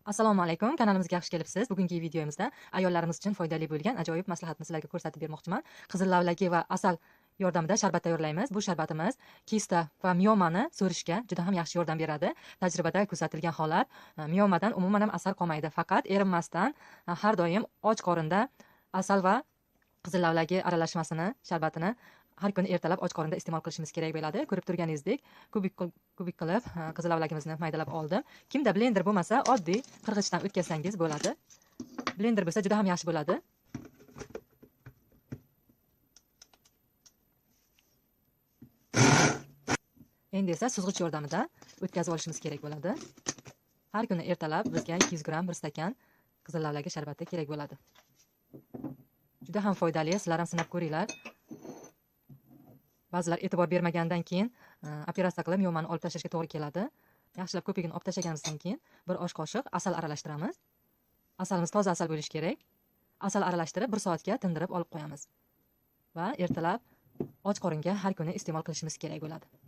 Assalomu alaykum, kanalimizga yaxshi kelibsiz. Bugungi videomizda ayollarimiz uchun foydali bo'lgan ajoyib maslahatni sizlarga ko'rsatib bermoqchiman. Qizil lavlagi va asal yordamida sharbat tayyorlaymiz. Bu sharbatimiz kista va miyomani so'rishga juda ham yaxshi yordam beradi. Tajribada kuzatilgan holat, miyomadan umuman ham asar qolmaydi. Faqat erinmasdan har doim och qorinda asal va qizil lavlagi aralashmasini, sharbatini har kuni ertalab och qorinda iste'mol qilishimiz kerak bo'ladi. Ko'rib turganingizdek, kubik qilib qizil lavlagimizni maydalab oldim. Kimda blender bo'lmasa, oddiy qirg'ichdan o'tkazsangiz bo'ladi. Blender bo'lsa juda ham yaxshi bo'ladi. Endi esa suzg'ich yordamida o'tkazib olishimiz kerak bo'ladi. Har kuni ertalab bizga 200 gram bir stakan qizil lavlagi sharbati kerak bo'ladi. Juda ham foydali, sizlar ham sinab ko'ringlar. Ba'zilar e'tibor bermagandan keyin operatsiya qilib miyomani olib tashlashga to'g'ri keladi. Yaxshilab ko'pigini olib tashlaganimizdan keyin bir osh qoshiq asal aralashtiramiz. Asalimiz toza asal bo'lishi kerak. Asal aralashtirib 1 soatga tindirib olib qo'yamiz. Va ertalab och qoringa har kuni iste'mol qilishimiz kerak bo'ladi.